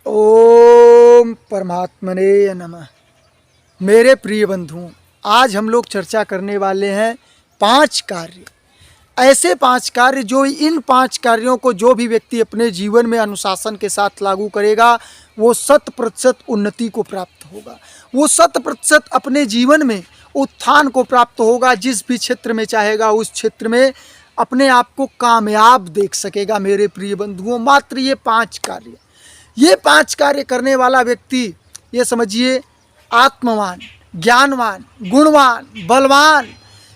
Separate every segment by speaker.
Speaker 1: ओम परमात्मने नमः। मेरे प्रिय बंधुओं, आज हम लोग चर्चा करने वाले हैं 5 कार्य। ऐसे 5 कार्य जो इन 5 कार्यों को जो भी व्यक्ति अपने जीवन में अनुशासन के साथ लागू करेगा वो 100% उन्नति को प्राप्त होगा। वो 100% अपने जीवन में उत्थान को प्राप्त होगा। जिस भी क्षेत्र में चाहेगा उस क्षेत्र में अपने आप को कामयाब देख सकेगा। मेरे प्रिय बंधुओं, मात्र ये 5 कार्य करने वाला व्यक्ति, ये समझिए, आत्मवान, ज्ञानवान, गुणवान, बलवान,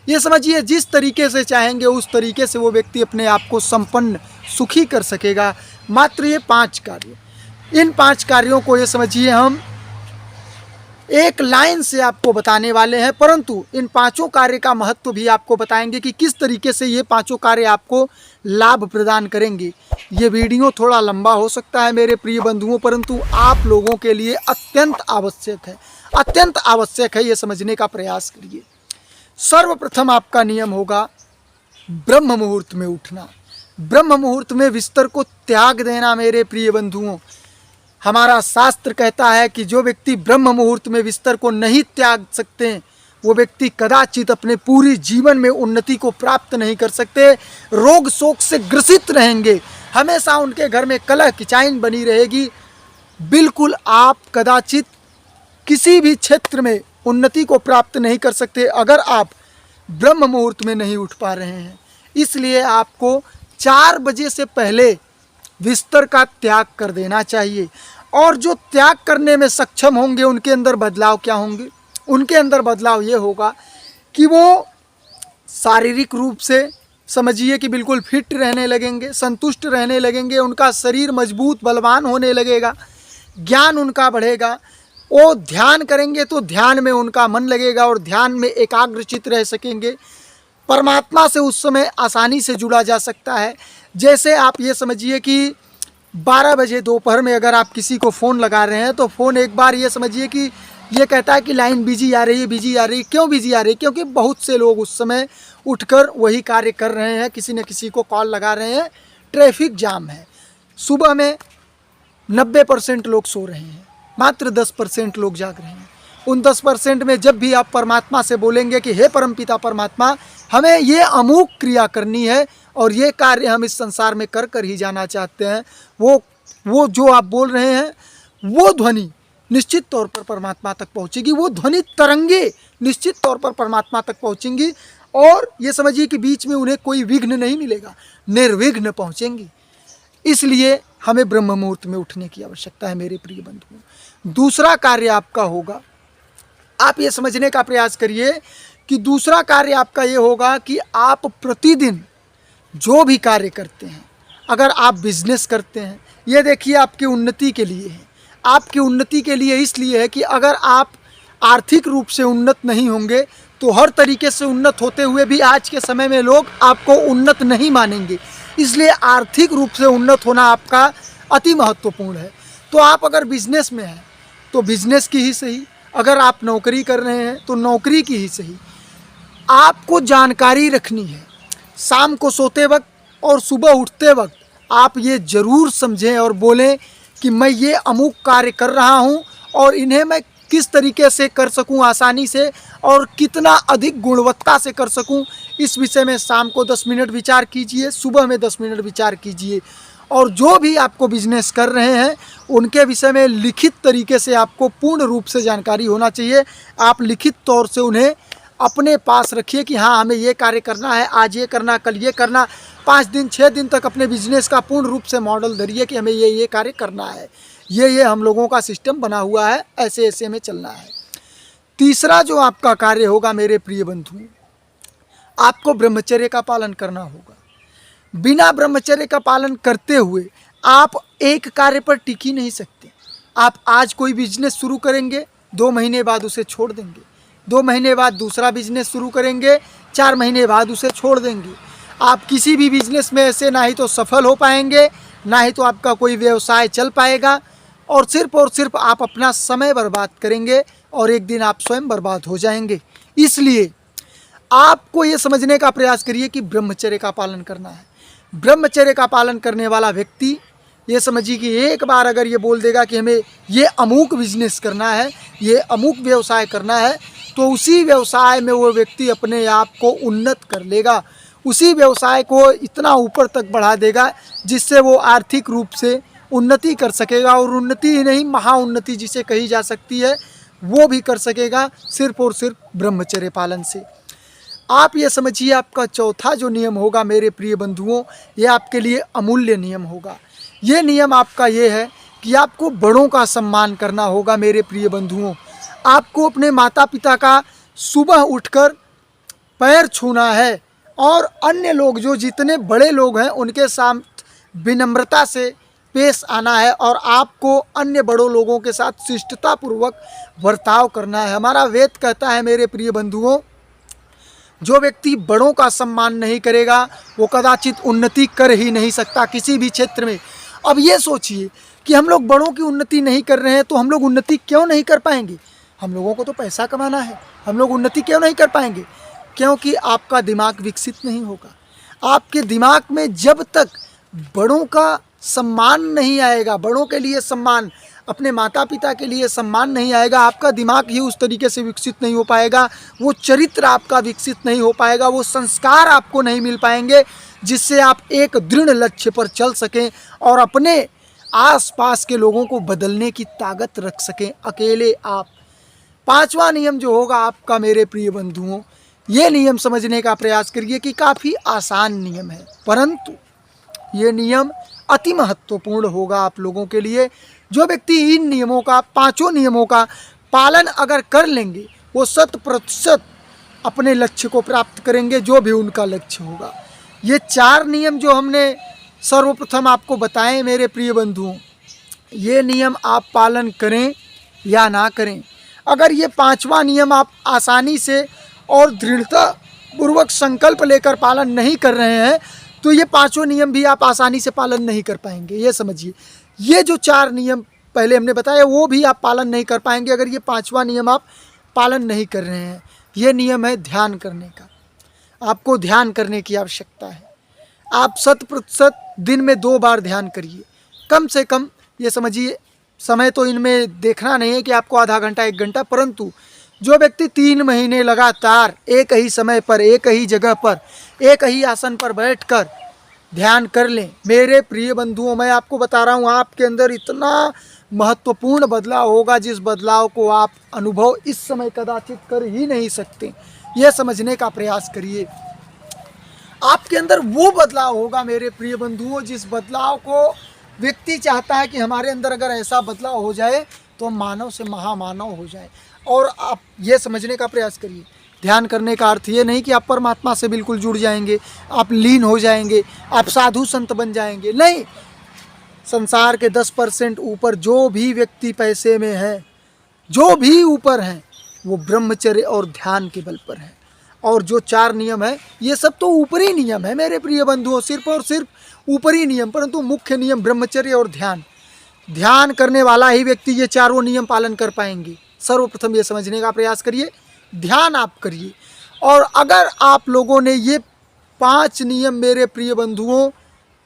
Speaker 1: ये समझिए जिस तरीके से चाहेंगे उस तरीके से वो व्यक्ति अपने आप को संपन्न, सुखी कर सकेगा। मात्र ये 5 कार्य, इन 5 कार्यों को ये समझिए हम एक लाइन से आपको बताने वाले हैं, परंतु इन 5 कार्य का महत्व भी आपको बताएंगे कि किस तरीके से ये 5 कार्य आपको लाभ प्रदान करेंगे। ये वीडियो थोड़ा लंबा हो सकता है मेरे प्रिय बंधुओं, परंतु आप लोगों के लिए अत्यंत आवश्यक है। ये समझने का प्रयास करिए। सर्वप्रथम आपका नियम होगा ब्रह्म मुहूर्त में उठना, ब्रह्म मुहूर्त में बिस्तर को त्याग देना। मेरे प्रिय बंधुओं, हमारा शास्त्र कहता है कि जो व्यक्ति ब्रह्म मुहूर्त में बिस्तर को नहीं त्याग सकते वो व्यक्ति कदाचित अपने पूरी जीवन में उन्नति को प्राप्त नहीं कर सकते, रोग शोक से ग्रसित रहेंगे, हमेशा उनके घर में कलह किचाइन बनी रहेगी। बिल्कुल आप कदाचित किसी भी क्षेत्र में उन्नति को प्राप्त नहीं कर सकते अगर आप ब्रह्म मुहूर्त में नहीं उठ पा रहे हैं। इसलिए आपको 4 बजे से पहले बिस्तर का त्याग कर देना चाहिए। और जो त्याग करने में सक्षम होंगे उनके अंदर बदलाव क्या होंगे? उनके अंदर बदलाव ये होगा कि वो शारीरिक रूप से समझिए कि बिल्कुल फिट रहने लगेंगे, संतुष्ट रहने लगेंगे, उनका शरीर मजबूत बलवान होने लगेगा, ज्ञान उनका बढ़ेगा। वो ध्यान करेंगे तो ध्यान में उनका मन लगेगा और ध्यान में एकाग्रचित रह सकेंगे। परमात्मा से उस समय आसानी से जुड़ा जा सकता है। जैसे आप ये समझिए कि 12 बजे दोपहर में अगर आप किसी को फ़ोन लगा रहे हैं तो फ़ोन एक बार ये समझिए कि ये कहता है कि लाइन बिजी आ रही है। क्यों बिजी आ रही है? क्योंकि बहुत से लोग उस समय उठकर वही कार्य कर रहे हैं, किसी न किसी को कॉल लगा रहे हैं, ट्रैफिक जाम है। सुबह में 90% लोग सो रहे हैं, मात्र 10% लोग जाग रहे हैं। उन 10% में जब भी आप परमात्मा से बोलेंगे कि हे परमपिता परमात्मा, हमें ये अमूक क्रिया करनी है और ये कार्य हम इस संसार में कर कर ही जाना चाहते हैं, वो जो आप बोल रहे हैं वो ध्वनि निश्चित तौर पर परमात्मा तक पहुंचेगी। वो ध्वनि तरंगे निश्चित तौर पर परमात्मा तक पहुंचेंगी और ये समझिए कि बीच में उन्हें कोई विघ्न नहीं मिलेगा, निर्विघ्न पहुंचेंगी। इसलिए हमें ब्रह्म मुहूर्त में उठने की आवश्यकता है मेरे प्रिय बंधुओं। दूसरा कार्य आपका होगा, आप ये समझने का प्रयास करिए कि दूसरा कार्य आपका ये होगा कि आप प्रतिदिन जो भी कार्य करते हैं, अगर आप बिजनेस करते हैं, ये देखिए आपकी उन्नति के लिए है। आपकी उन्नति के लिए इसलिए है कि अगर आप आर्थिक रूप से उन्नत नहीं होंगे तो हर तरीके से उन्नत होते हुए भी आज के समय में लोग आपको उन्नत नहीं मानेंगे। इसलिए आर्थिक रूप से उन्नत होना आपका अति महत्वपूर्ण है। तो आप अगर बिजनेस में हैं तो बिजनेस की ही सही, अगर आप नौकरी कर रहे हैं तो नौकरी की ही सही, आपको जानकारी रखनी है। शाम को सोते वक्त और सुबह उठते वक्त आप ये ज़रूर समझें और बोलें कि मैं ये अमुक कार्य कर रहा हूँ और इन्हें मैं किस तरीके से कर सकूँ आसानी से और कितना अधिक गुणवत्ता से कर सकूँ। इस विषय में शाम को 10 मिनट विचार कीजिए, सुबह में 10 मिनट विचार कीजिए। और जो भी आपको बिजनेस कर रहे हैं उनके विषय में लिखित तरीके से आपको पूर्ण रूप से जानकारी होना चाहिए। आप लिखित तौर से उन्हें अपने पास रखिए कि हाँ, हमें ये कार्य करना है, आज ये करना, कल ये करना। 5 दिन 6 दिन तक अपने बिजनेस का पूर्ण रूप से मॉडल धरिए कि हमें ये कार्य करना है, ये हम लोगों का सिस्टम बना हुआ है, ऐसे ऐसे में चलना है। तीसरा जो आपका कार्य होगा मेरे प्रिय बंधु, आपको ब्रह्मचर्य का पालन करना होगा। बिना ब्रह्मचर्य का पालन करते हुए आप एक कार्य पर टिक ही नहीं सकते। आप आज कोई बिजनेस शुरू करेंगे, 2 महीने बाद उसे छोड़ देंगे, 2 महीने बाद दूसरा बिजनेस शुरू करेंगे, 4 महीने बाद उसे छोड़ देंगे। आप किसी भी बिजनेस में ऐसे ना ही तो सफल हो पाएंगे, ना ही तो आपका कोई व्यवसाय चल पाएगा और सिर्फ आप अपना समय बर्बाद करेंगे और एक दिन आप स्वयं बर्बाद हो जाएंगे। इसलिए आपको ये समझने का प्रयास करिए कि ब्रह्मचर्य का पालन करना है। ब्रह्मचर्य का पालन करने वाला व्यक्ति ये समझिए कि एक बार अगर ये बोल देगा कि हमें ये अमूक बिजनेस करना है, ये अमूक व्यवसाय करना है, तो उसी व्यवसाय में वो व्यक्ति अपने आप को उन्नत कर लेगा, उसी व्यवसाय को इतना ऊपर तक बढ़ा देगा जिससे वो आर्थिक रूप से उन्नति कर सकेगा, और उन्नति ही नहीं, महाउन्नति जिसे कही जा सकती है वो भी कर सकेगा, सिर्फ और सिर्फ ब्रह्मचर्य पालन से। आप ये समझिए आपका चौथा जो नियम होगा मेरे प्रिय बंधुओं, ये आपके लिए अमूल्य नियम होगा। ये नियम आपका ये है कि आपको बड़ों का सम्मान करना होगा मेरे प्रिय बंधुओं। आपको अपने माता पिता का सुबह उठकर पैर छूना है, और अन्य लोग जो जितने बड़े लोग हैं उनके साथ विनम्रता से पेश आना है, और आपको अन्य बड़ों लोगों के साथ शिष्टतापूर्वक बर्ताव करना है। हमारा वेद कहता है मेरे प्रिय बंधुओं, जो व्यक्ति बड़ों का सम्मान नहीं करेगा वो कदाचित उन्नति कर ही नहीं सकता किसी भी क्षेत्र में। अब ये सोचिए कि हम लोग बड़ों की उन्नति नहीं कर रहे हैं तो हम लोग उन्नति क्यों नहीं कर पाएंगे? हम लोगों को तो पैसा कमाना है, हम लोग उन्नति क्यों नहीं कर पाएंगे? क्योंकि आपका दिमाग विकसित नहीं होगा। आपके दिमाग में जब तक बड़ों का सम्मान नहीं आएगा, बड़ों के लिए सम्मान, अपने माता पिता के लिए सम्मान नहीं आएगा, आपका दिमाग ही उस तरीके से विकसित नहीं हो पाएगा, वो चरित्र आपका विकसित नहीं हो पाएगा, वो संस्कार आपको नहीं मिल पाएंगे जिससे आप एक दृढ़ लक्ष्य पर चल सकें और अपने आसपास के लोगों को बदलने की ताकत रख सकें अकेले आप। पांचवा नियम जो होगा आपका मेरे प्रिय बंधुओं, ये नियम समझने का प्रयास करिए कि काफ़ी आसान नियम है, परंतु ये नियम अति महत्वपूर्ण होगा आप लोगों के लिए। जो व्यक्ति इन नियमों का, पांचों नियमों का पालन अगर कर लेंगे वो 100% अपने लक्ष्य को प्राप्त करेंगे, जो भी उनका लक्ष्य होगा। ये 4 नियम जो हमने सर्वप्रथम आपको बताएं मेरे प्रिय बंधुओं, ये नियम आप पालन करें या ना करें, अगर ये 5वां नियम आप आसानी से और दृढ़ता पूर्वक संकल्प लेकर पालन नहीं कर रहे हैं तो ये 5 नियम भी आप आसानी से पालन नहीं कर पाएंगे। ये समझिए, ये जो 4 नियम पहले हमने बताया वो भी आप पालन नहीं कर पाएंगे अगर ये 5वां नियम आप पालन नहीं कर रहे हैं। ये नियम है ध्यान करने का। आपको ध्यान करने की आवश्यकता है। आप 100% दिन में 2 बार ध्यान करिए, कम से कम। ये समझिए, समय तो इनमें देखना नहीं है कि आपको आधा घंटा 1 घंटा, परंतु जो व्यक्ति 3 महीने लगातार एक ही समय पर, एक ही जगह पर, एक ही आसन पर बैठकर ध्यान कर लें, मेरे प्रिय बंधुओं, मैं आपको बता रहा हूँ आपके अंदर इतना महत्वपूर्ण बदलाव होगा जिस बदलाव को आप अनुभव इस समय कदाचित कर ही नहीं सकते। यह समझने का प्रयास करिए। आपके अंदर वो बदलाव होगा मेरे प्रिय बंधुओं जिस बदलाव को व्यक्ति चाहता है कि हमारे अंदर अगर ऐसा बदलाव हो जाए तो मानव से महामानव हो जाए। और आप ये समझने का प्रयास करिए, ध्यान करने का अर्थ ये नहीं कि आप परमात्मा से बिल्कुल जुड़ जाएंगे, आप लीन हो जाएंगे, आप साधु संत बन जाएंगे, नहीं। संसार के 10% ऊपर जो भी व्यक्ति पैसे में है, जो भी ऊपर हैं, वो ब्रह्मचर्य और ध्यान के बल पर है। और जो 4 नियम है ये सब तो ऊपरी नियम है मेरे प्रिय बंधुओं, सिर्फ और सिर्फ ऊपरी नियम, परंतु मुख्य नियम ब्रह्मचर्य और ध्यान। ध्यान करने वाला ही व्यक्ति ये 4 नियम पालन कर पाएंगे। सर्वप्रथम ये समझने का प्रयास करिए, ध्यान आप करिए। और अगर आप लोगों ने ये 5 नियम मेरे प्रिय बंधुओं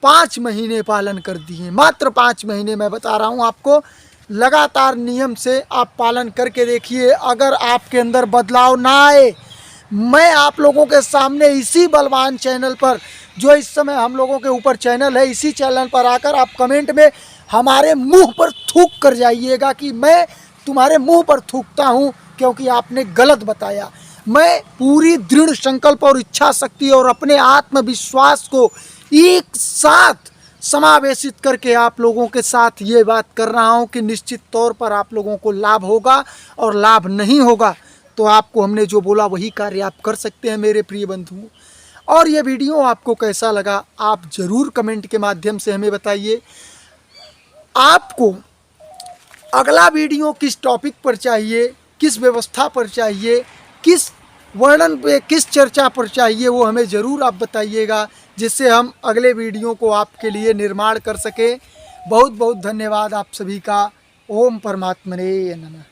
Speaker 1: 5 महीने पालन कर दिए, मात्र 5 महीने मैं बता रहा हूँ आपको, लगातार नियम से आप पालन करके देखिए। अगर आपके अंदर बदलाव ना आए, मैं आप लोगों के सामने इसी बलवान चैनल पर, जो इस समय हम लोगों के ऊपर चैनल है, इसी चैनल पर आकर आप कमेंट में हमारे मुंह पर थूक कर जाइएगा कि मैं तुम्हारे मुंह पर थूकता हूँ क्योंकि आपने गलत बताया। मैं पूरी दृढ़ संकल्प और इच्छा शक्ति और अपने आत्मविश्वास को एक साथ समावेशित करके आप लोगों के साथ ये बात कर रहा हूँ कि निश्चित तौर पर आप लोगों को लाभ होगा, और लाभ नहीं होगा तो आपको हमने जो बोला वही कार्य आप कर सकते हैं मेरे प्रिय बंधुओं। और ये वीडियो आपको कैसा लगा आप ज़रूर कमेंट के माध्यम से हमें बताइए। आपको अगला वीडियो किस टॉपिक पर चाहिए, किस व्यवस्था पर चाहिए, किस वर्णन पे, किस चर्चा पर चाहिए, वो हमें ज़रूर आप बताइएगा, जिससे हम अगले वीडियो को आपके लिए निर्माण कर सकें। बहुत बहुत धन्यवाद आप सभी का। ओम परमात्मने नमः।